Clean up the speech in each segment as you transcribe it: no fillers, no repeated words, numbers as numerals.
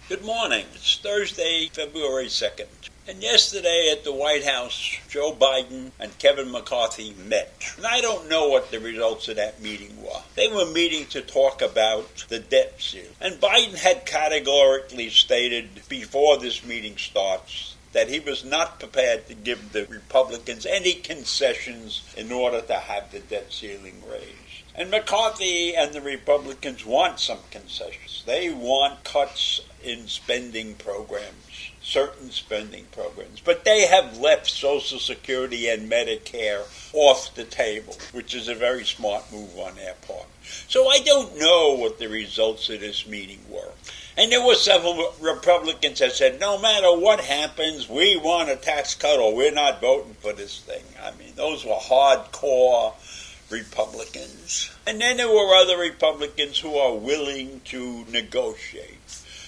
Good morning. It's Thursday, February 2nd. And yesterday at the White House, Joe Biden and Kevin McCarthy met. And I don't know what the results of that meeting were. They were meeting to talk about the debt ceiling. And Biden had categorically stated before this meeting starts that he was not prepared to give the Republicans any concessions in order to have the debt ceiling raised. And McCarthy and the Republicans want some concessions. They want cuts in spending programs, certain spending programs. But they have left Social Security and Medicare off the table, which is a very smart move on their part. So I don't know what the results of this meeting were. And there were several Republicans that said, no matter what happens, we want a tax cut or we're not voting for this thing. I mean, those were hardcore Republicans. And then there were other Republicans who are willing to negotiate.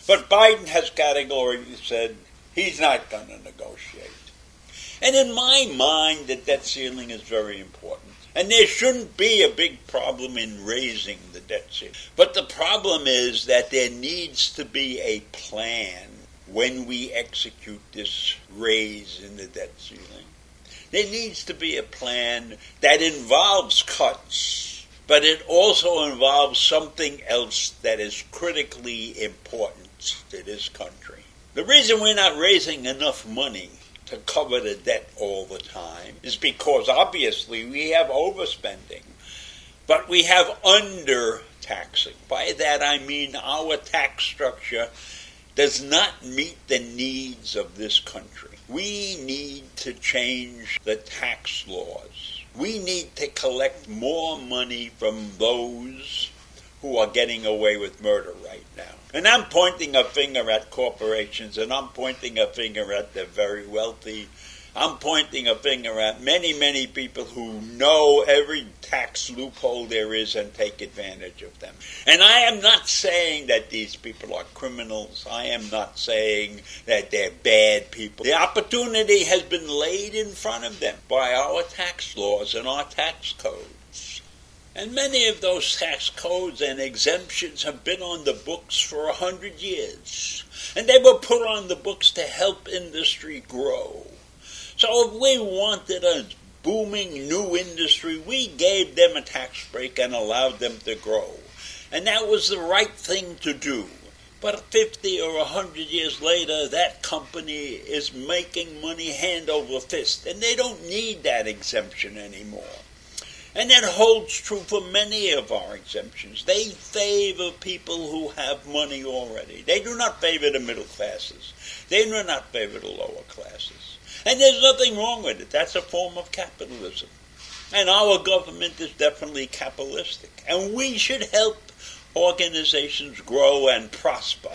But Biden has categorically said he's not going to negotiate. And in my mind, the debt ceiling is very important. And there shouldn't be a big problem in raising the debt ceiling. But the problem is that there needs to be a plan when we execute this raise in the debt ceiling. There needs to be a plan that involves cuts, but it also involves something else that is critically important to this country. The reason we're not raising enough money to cover the debt all the time is because obviously we have overspending, but we have under-taxing. By that I mean our tax structure does not meet the needs of this country. We need to change the tax laws. We need to collect more money from those who are getting away with murder right now. And I'm pointing a finger at corporations, and I'm pointing a finger at the very wealthy. I'm pointing a finger at many, many people who know every tax loophole there is and take advantage of them. And I am not saying that these people are criminals. I am not saying that they're bad people. The opportunity has been laid in front of them by our tax laws and our tax codes. And many of those tax codes and exemptions have been on the books for 100 years. And they were put on the books to help industry grow. So if we wanted a booming new industry, we gave them a tax break and allowed them to grow. And that was the right thing to do. But 50 or 100 years later, that company is making money hand over fist, and they don't need that exemption anymore. And that holds true for many of our exemptions. They favor people who have money already. They do not favor the middle classes. They do not favor the lower classes. And there's nothing wrong with it. That's a form of capitalism. And our government is definitely capitalistic. And we should help organizations grow and prosper.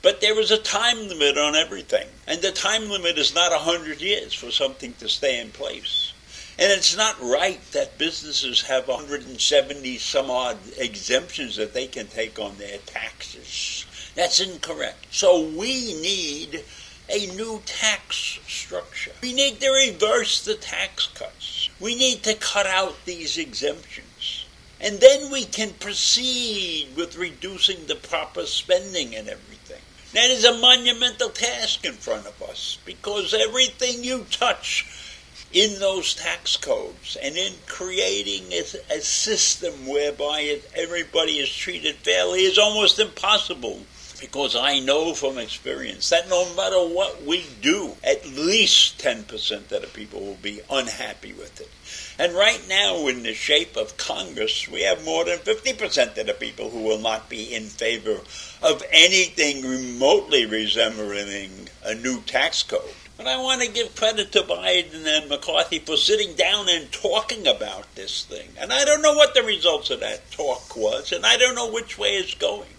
But there is a time limit on everything. And the time limit is not 100 years for something to stay in place. And it's not right that businesses have 170 some odd exemptions that they can take on their taxes. That's incorrect. So we need a new tax structure. We need to reverse the tax cuts. We need to cut out these exemptions. And then we can proceed with reducing the proper spending and everything. That is a monumental task in front of us, because everything you touch in those tax codes and in creating a system whereby everybody is treated fairly is almost impossible. Because I know from experience that no matter what we do, at least 10% of the people will be unhappy with it. And right now, in the shape of Congress, we have more than 50% of the people who will not be in favor of anything remotely resembling a new tax code. But I want to give credit to Biden and McCarthy for sitting down and talking about this thing. And I don't know what the results of that talk was, and I don't know which way it's going.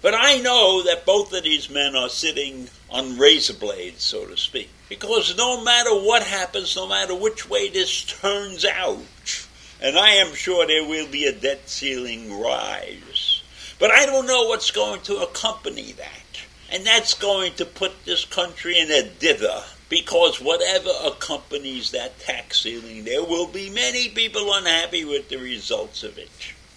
But I know that both of these men are sitting on razor blades, so to speak. Because no matter what happens, no matter which way this turns out, and I am sure there will be a debt ceiling rise, but I don't know what's going to accompany that. And that's going to put this country in a dither, because whatever accompanies that tax ceiling, there will be many people unhappy with the results of it.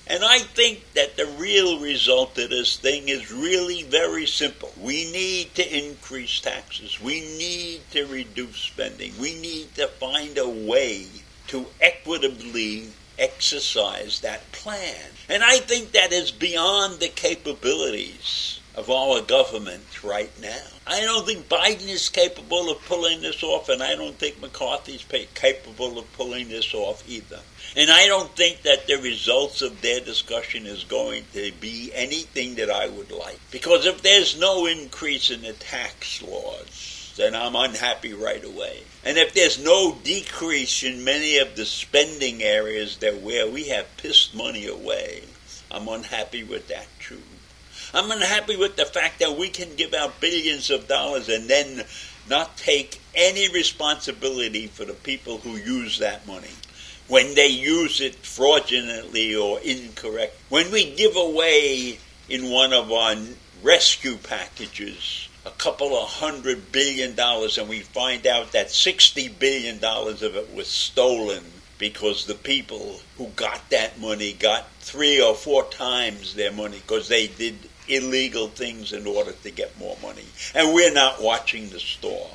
And I think that the real result of this thing is really very simple. We need to increase taxes. We need to reduce spending. We need to find a way to equitably exercise that plan. And I think that is beyond the capabilities of our government right now. I don't think Biden is capable of pulling this off, and I don't think McCarthy's capable of pulling this off either. And I don't think that the results of their discussion is going to be anything that I would like. Because if there's no increase in the tax laws, then I'm unhappy right away. And if there's no decrease in many of the spending areas that where we have pissed money away, I'm unhappy with that too. I'm unhappy with the fact that we can give out billions of dollars and then not take any responsibility for the people who use that money when they use it fraudulently or incorrect. When we give away in one of our rescue packages a couple of $100 billion and we find out that $60 billion of it was stolen because the people who got that money got 3 or 4 times their money because they did illegal things in order to get more money. And we're not watching the store.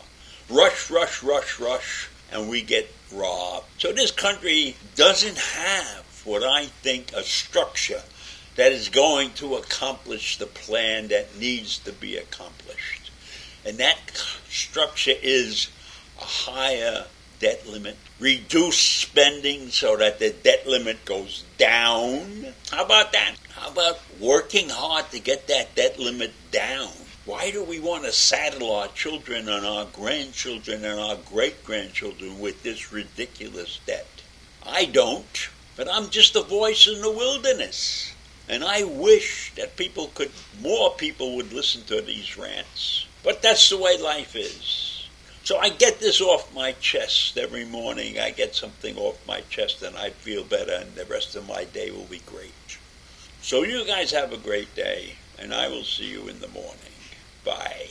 Rush, rush, rush, rush, and we get robbed. So this country doesn't have what I think a structure that is going to accomplish the plan that needs to be accomplished. And that structure is a higher debt limit, reduce spending so that the debt limit goes down. How about that? How about working hard to get that debt limit down? Why do we want to saddle our children and our grandchildren and our great-grandchildren with this ridiculous debt? I don't, but I'm just a voice in the wilderness. And I wish that more people would listen to these rants. But that's the way life is. So I get this off my chest every morning. I get something off my chest and I feel better and the rest of my day will be great. So you guys have a great day and I will see you in the morning. Bye.